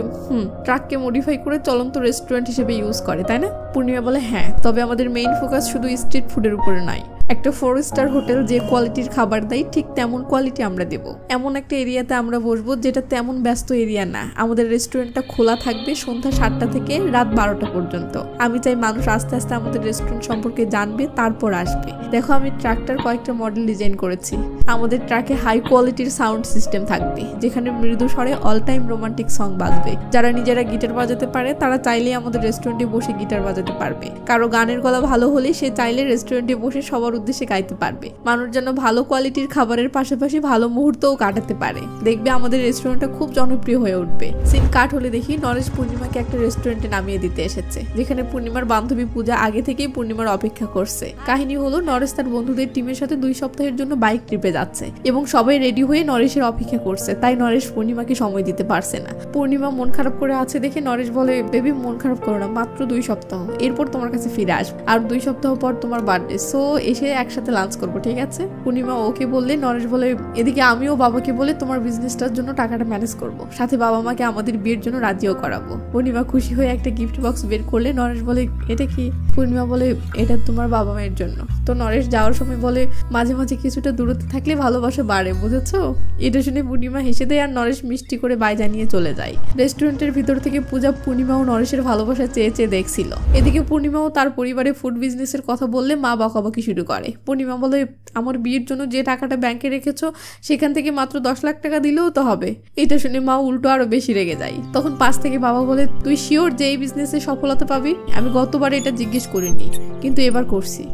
ট্রাককে মডিফাই করে চলন্ত রেস্টুরেন্ট হিসেবে ইউজ করে তাই না? পূর্ণিমা বলে হ্যাঁ, তবে আমাদের মেইন ফোকাস শুধু স্ট্রিট ফুডের উপরে নয়। একটা 4 স্টার হোটেল যে কোয়ালিটির খাবার দেয় ঠিক তেমন কোয়ালিটি আমরা দেব। এমন একটা এরিয়াতে আমরা বসবো যেটা তেমন ব্যস্ত এরিয়া না। আমাদের রেস্টুরেন্টটা খোলা থাকবে সন্ধ্যা 7টা থেকে রাত 12টা পর্যন্ত। আমি চাই মানুষ আস্তে আস্তে আমাদের রেস্টুরেন্ট সম্পর্কে জানবে তারপর আসবে। দেখো আমি ট্রাকটার কয়েকটা মডেল ডিজাইন করেছি। আমাদের ট্রাকে হাই কোয়ালিটির সাউন্ড সিস্টেম থাকবে যেখানে মৃদু স্বরে অল টাইম রোমান্টিক সং বাজবে। যারা নিজেরা গিটার বাজাতে পারে তারা চাইলেই আমাদের রেস্টুরেন্টে বসে গিটার বাজাতে পারবে। কারো গানের গলা ভালো হলে সে চাইলে রেস্টুরেন্টে বসে সবার উদ্দেশ্যে গাইতে পারবে। মানুষ যেন ভালো কোয়ালিটির খাবারের পাশাপাশি ভালো মুহূর্তও কাটাতে পারে। দেখবে আমাদের রেস্টুরেন্টটা খুব জনপ্রিয় হয়ে উঠবে। সিন কাট হলে দেখি নরেশ পূর্ণিমাকে একটা রেস্টুরেন্টে নামিয়ে দিতে এসেছে যেখানে পূর্ণিমার বান্ধবী পূজা আগে থেকেই পূর্ণিমার অপেক্ষা করছে। কাহিনী হলো নরেশ তার বন্ধুদের টিমের সাথে 2 সপ্তাহের জন্য বাইক ট্রিপে যাচ্ছে এবং সবাই রেডি হয়ে নরেশের অপেক্ষা করছে। তাই নরেশ নরেশ পূর্ণিমাকে সময় দিতে পারছে না। পূর্ণিমা মন খারাপ করে আছে দেখে নরেশ বলে, বেবি মন খারাপ করো না, মাত্র 2 সপ্তাহ, এরপর তোমার কাছে ফিরে আসবো, আর 2 সপ্তাহ পর তোমার বার্থডে, সো এসে একসাথে লাঞ্চ করবো, ঠিক আছে? পূর্ণিমা ওকে বললে নরেশ বলে, এদিকে আমিও বাবাকে বলে তোমার বিজনেসটার জন্য টাকাটা ম্যানেজ করবো, সাথে বাবা মাকে আমাদের বিয়ের জন্য রাজিও করাবো। পূর্ণিমা খুশি হয়ে একটা গিফট বক্স বের করলে। নরেশ বলে, এটা কি? পূর্ণিমা বলে, এটা তোমার বাবা মায়ের জন্য। তো নরেশ যাওয়ার সময় বলে, মাঝে মাঝে কিছুটা দূরত্বে থাকলে ভালোবাসা বাড়ে, বুঝেছো? এটা শুনে পূর্ণিমা হেসে দেয় আর নরেশ মিষ্টি করে বাই জানিয়ে চলে যায়। রেস্টুরেন্টের ভিতর থেকে পূজা পূর্ণিমা ও নরেশের ভালোবাসা চেয়ে চেয়ে দেখছিল। এদিকে পূর্ণিমাও তার পরিবারে ফুড বিজনেসের কথা বললে মা বকাবকি শুরু করে। পূর্ণিমা বলে, আমার বিয়ের জন্য যে টাকাটা ব্যাংকে রেখেছো সেখান থেকে মাত্র 10 লাখ টাকা দিলেও তো হবে। এটা শুনে মা উল্টো আরো বেশি রেগে যায়। তখন পাশ থেকে বাবা বলে, তুই শিওর যে এই বিজনেসে সফলতা পাবি? আমি গতবার এটা জিজ্ঞেস করিনি, কিন্তু এবার করছি।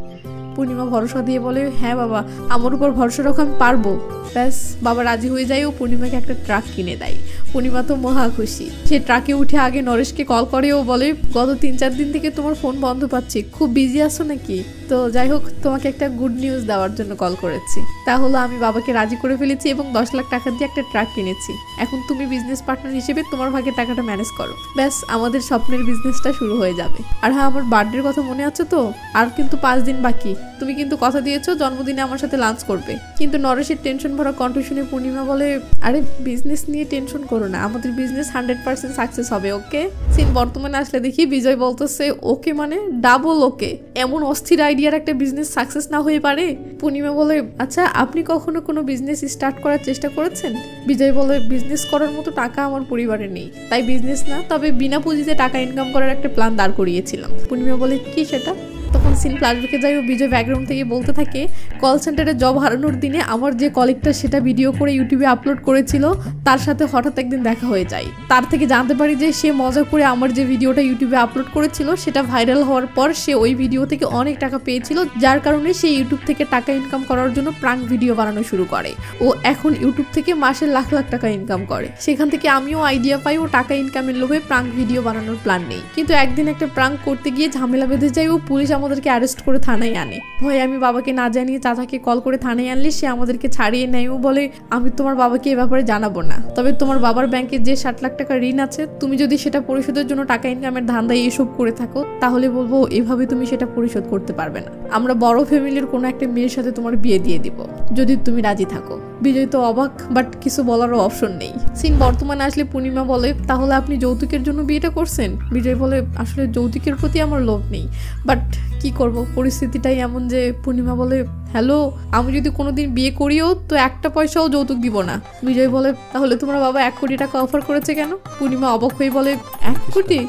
পূর্ণিমা ভরসা দিয়ে বলে, হ্যাঁ বাবা, আমার উপর ভরসা রাখো, আমি পারবো। ব্যাস, বাবা রাজি হয়ে যায় ও পূর্ণিমাকে একটা ট্রাক কিনে দেয়। পূর্ণিমা তো মহা খুশি। সে ট্রাকে উঠে আগে নরেশকে কল করে ও বলে, গত 3-4 দিন থেকে তোমার ফোন বন্ধ পাচ্ছি, খুব বিজি আছো নাকি? তো যাই হোক, তোমাকে একটা গুড নিউজ দেওয়ার জন্য কল করেছি। তা হলো আমি বাবাকে রাজি করে ফেলেছি এবং 10 লাখ টাকা দিয়ে একটা ট্রাক কিনেছি। এখন তুমি বিজনেস পার্টনার হিসেবে তোমার ভাগে টাকাটা ম্যানেজ করো। ব্যাস, আমাদের স্বপ্নের বিজনেসটা শুরু হয়ে যাবে। আর হ্যাঁ, আমার বার্থডের কথা মনে আছে তো? আর কিন্তু 5 দিন বাকি। তুমি কিন্তু কথা দিয়েছো জন্মদিনে আমার সাথে লাঞ্চ করবে। কিন্তু নরেশের টেনশন ভরা কণ্ঠ শুনে পূর্ণিমা বলে, আরে বিজনেস নিয়ে টেনশন করো না, আমাদের বিজনেস 100% সাকসেস হবে, ওকে? সিন বর্তমানে আসলে দেখি বিজয় বলতেছে, ওকে মানে ডাবল ওকে? এমন অস্থির আইডিয়ার একটা বিজনেস সাকসেস না হয়ে পারে? পূর্ণিমা বলে, আচ্ছা আপনি কখনো কোনো বিজনেস স্টার্ট করার চেষ্টা করেছেন? বিজয় বলে, বিজনেস করার মতো টাকা আমার পরিবারে নেই, তাই বিজনেস না, তবে বিনা পুঁজিতে টাকা ইনকাম করার একটা প্ল্যান দাঁড় করিয়েছিলাম। পূর্ণিমা বলে, কি সেটা? তখন সিন ফ্ল্যাশব্যাকে যাই ও বিজয় ব্যাকগ্রাউন্ড থেকে বলতে থাকে, কল সেন্টারে জব হারানোর দিনে আমার যে কলিগটা সেটা ভিডিও করে ইউটিউবে আপলোড করেছিল, তার সাথে হঠাৎ একদিন দেখা হয়ে যায়। তার থেকে জানতে পারি যে সে মজা করে আমার যে ভিডিওটা ইউটিউবে আপলোড করেছিল সেটা ভাইরাল হওয়ার পর সে ওই ভিডিও থেকে অনেক টাকা পেয়েছিল, যার কারণে সে ইউটিউব থেকে টাকা ইনকাম করার জন্য প্রাঙ্ক ভিডিও বানানো শুরু করে। ও এখন ইউটিউব থেকে মাসে লাখ লাখ টাকা ইনকাম করে। সেখান থেকে আমিও আইডিয়া পাই ও টাকা ইনকামের লোভে প্রাঙ্ক ভিডিও বানানোর প্ল্যান নেই। কিন্তু একদিন একটা প্রাঙ্ক করতে গিয়ে ঝামেলা বেঁধে যায় ও পুলিশ আমাদেরকে অ্যারেস্ট করে থানায় আনে। ভয়ে আমি বাবাকে না জানিয়ে চাচাকে কল করে থানায় আনলে সে আমাদেরকে ছাড়িয়ে নেয় ও বলে, আমি তোমার বাবাকে এ ব্যাপারে জানাবো না, তবে তোমার বাবার ব্যাংকে যে 60 লাখ টাকা ঋণ আছে, তুমি যদি সেটা পরিশোধের জন্য টাকা ইনকামের ধান্দায় এসব করে থাকো, তাহলে বলবো এভাবে তুমি সেটা পরিশোধ করতে পারবে না। আমরা বড় ফ্যামিলির কোনো একটা মেয়ের সাথে তোমার বিয়ে দিয়ে দিব, যদি তুমি রাজি থাকো। বিজয় তো অবাক, বাট কিছু বলারও অপশন নেই। সিন বর্তমানে আসলে পূর্ণিমা বলে, তাহলে আপনি যৌতুকের জন্য বিয়েটা করছেন? বিজয় বলে, আসলে যৌতুকের প্রতি আমার লোভ নেই, বাট কি করব, পরিস্থিতিটাই এমন যে। পূর্ণিমা বলে, হ্যালো, আমি যদি কোনোদিন বিয়ে করিও তো 1 পয়সাও যৌতুক দিব না। বিজয় বলে, তাহলে তোমার বাবা 1 কোটি টাকা অফার করেছে কেন? পূর্ণিমা অবাক হয়ে বলে, 1 কোটি?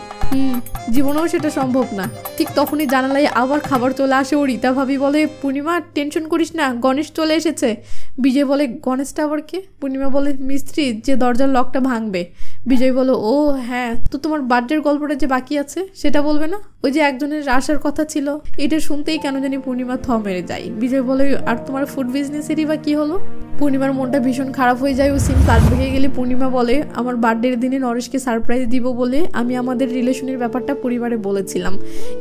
জীবনেও সেটা সম্ভব না। ঠিক তখনই জানালায় আবার খাবার চলে আসে ও রীতা ভাবি বলে, পূর্ণিমা টেনশন করিস না, গণেশ চলে এসেছে। বিজয় বলে, গণেশটা আবার কে? পূর্ণিমা বলে, মিস্ত্রি যে দরজার লকটা ভাঙবে। বিজয় বলে, ও হ্যাঁ, তো তোমার বার্থডের গল্পটা যে বাকি আছে সেটা বলবে না? ওই যে একজনের আসার কথা ছিল। এটা শুনতেই কেন জানি পূর্ণিমা থ মেরে যায়। বিজয় বলে, আর তোমার ফুড বিজনেসেরই বা কি হলো? পূর্ণিমার মনটা ভীষণ খারাপ হয়ে যায় ও সিন ফ্ল্যাশব্যাকে গেলে পূর্ণিমা বলে, আমার বার্থডের দিনে নরেশকে সারপ্রাইজ দিব বলে আমি আমাদের রিলেশনের ব্যাপারটা পরিবারে বলেছিলাম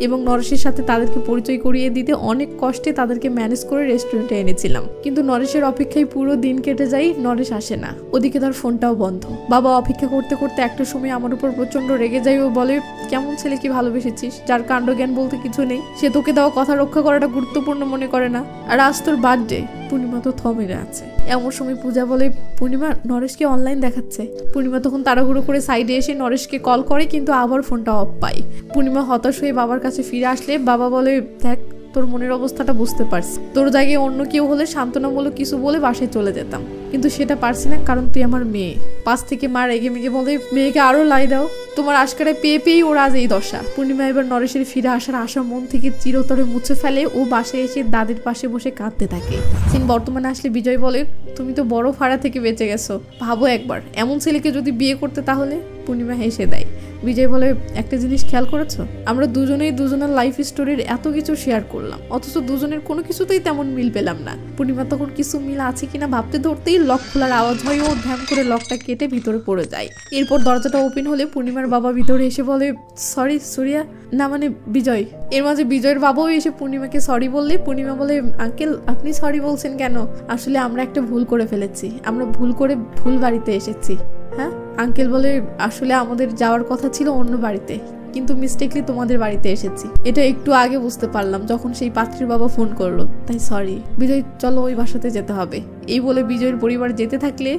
এবং নরেশের সাথে তাদেরকে পরিচয় করিয়ে দিতে অনেক কষ্টে তাদেরকে ম্যানেজ করে রেস্টুরেন্টে এনেছিলাম। কিন্তু নরেশের অপেক্ষায় পুরো দিন কেটে যায়, নরেশ আসে না। ওদিকে তার ফোনটাও বন্ধ। বাবা অপেক্ষা করতে করতে একটা সময় আমার উপর প্রচন্ড রেগে যায় ও বলে, কেমন ছেলেকে ভালোবেসেছিস যার কাণ্ড জ্ঞান বলতে কিছু নেই, সে তোকে দেওয়া কথা রক্ষা করাটা গুরুত্বপূর্ণ মনে করে না, আর আজ তোর বার্থডে। পূর্ণিমা তো থমেরে আছে। এমন সময় পূজা বলে, পূর্ণিমা নরেশকে অনলাইন দেখাচ্ছে। পূর্ণিমা তখন তাড়াহুড়ো করে সাইডে এসে নরেশকে কল করে, কিন্তু আবার ফোনটা অফ পায়। পূর্ণিমা হতাশ হয়ে বাবার কাছে ফিরে আসলে বাবা বলে, দেখ তোর মনের অবস্থাটা বুঝতে পারছি, তোর জায়গায় অন্য কেউ হলে সান্ত্বনামূলক কিছু বলে বাসায় চলে যেতাম, কিন্তু সেটা পারছি না কারণ তুই আমার মেয়ে। পাশ থেকে মা রেগে মেগে বলে, মেয়েকে আরো লাই দাও, তোমার আশকারে পেয়ে পেয়েই ওর আজ এই দশা। পূর্ণিমা এবার নরেশের ফিরে আসার আশা মন থেকে চিরতরে মুছে ফেলে ও বাসায় এসে দাদির পাশে বসে কাঁদতে থাকে। সিন বর্তমানে আসলে বিজয় বলে, তুমি তো বড় ফাড়া থেকে বেঁচে গেছো, ভাবো একবার এমন ছেলেকে যদি বিয়ে করতে তাহলে। পূর্ণিমা হেসে দেয়। বিজয় বলে, একটা জিনিস খেয়াল করেছো, আমরা দুজনেই দুজনের লাইফ স্টোরির এত কিছু শেয়ার করলাম, অথচ দুজনের কোনো কিছুতেই তেমন মিল পেলাম না। পূর্ণিমা তখন কিছু মিল আছে কিনা ভাবতে ধরতেই লক খোলার আওয়াজ হয় ও ধ্যান করে লকটা কেটে ভিতরে পড়ে যায়। এরপর দরজাটা ওপেন হলে পূর্ণিমার বাবা ভিতরে এসে বলে, সরি সুরিয়া, না মানে বিজয়, এর মাঝে বিজয়ের বাবাও এসে পূর্ণিমাকে সরি বললে পূর্ণিমা বলে আঙ্কেল আপনি সরি বলছেন কেন? আসলে আমরা একটা ভুল করে ফেলেছি, আমরা ভুল করে ভুল বাড়িতে এসেছি। হ্যাঁ, আঙ্কেল বলে আসলে আমাদের যাওয়ার কথা ছিল অন্য বাড়িতে, কিন্তু মিস্টেকলি তোমাদের বাড়িতে এসেছি। এটা একটু আগে বুঝতে পারলাম যখন সেই পাত্রীর বাবা ফোন করলো, তাই সরি। বিজয় চলো ওই বাসাতে যেতে হবে। এই বলে বিজয়ের পরিবার যেতে থাকলে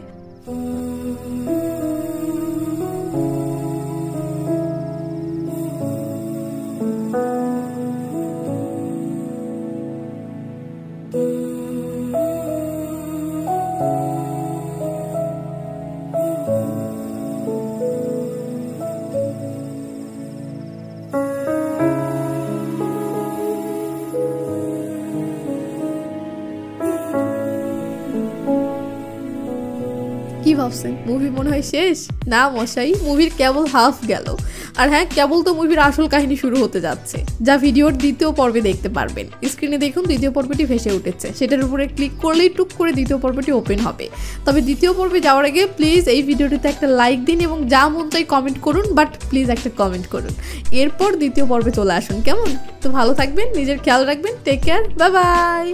কি ভাবছেন মুভি মনে হয় শেষ? না মশাই, মুভির কেবল হাফ গেল। আর হ্যাঁ, কেবল তো মুভির আসল কাহিনী শুরু হতে যাচ্ছে, যা ভিডিওর দ্বিতীয় পর্বে দেখতে পারবেন। স্ক্রিনে দেখুন দ্বিতীয় পর্বটি ভেসে উঠেছে, সেটার উপরে ক্লিক করলেই টুক করে দ্বিতীয় পর্বটি ওপেন হবে। তবে দ্বিতীয় পর্বে যাওয়ার আগে প্লিজ এই ভিডিওটিতে একটা লাইক দিন এবং যা মন চাই কমেন্ট করুন, বাট প্লিজ একটা কমেন্ট করুন। এরপর দ্বিতীয় পর্বে চলে আসুন, কেমন? তো ভালো থাকবেন, নিজের খেয়াল রাখবেন, টেক কেয়ার, বাই বাই।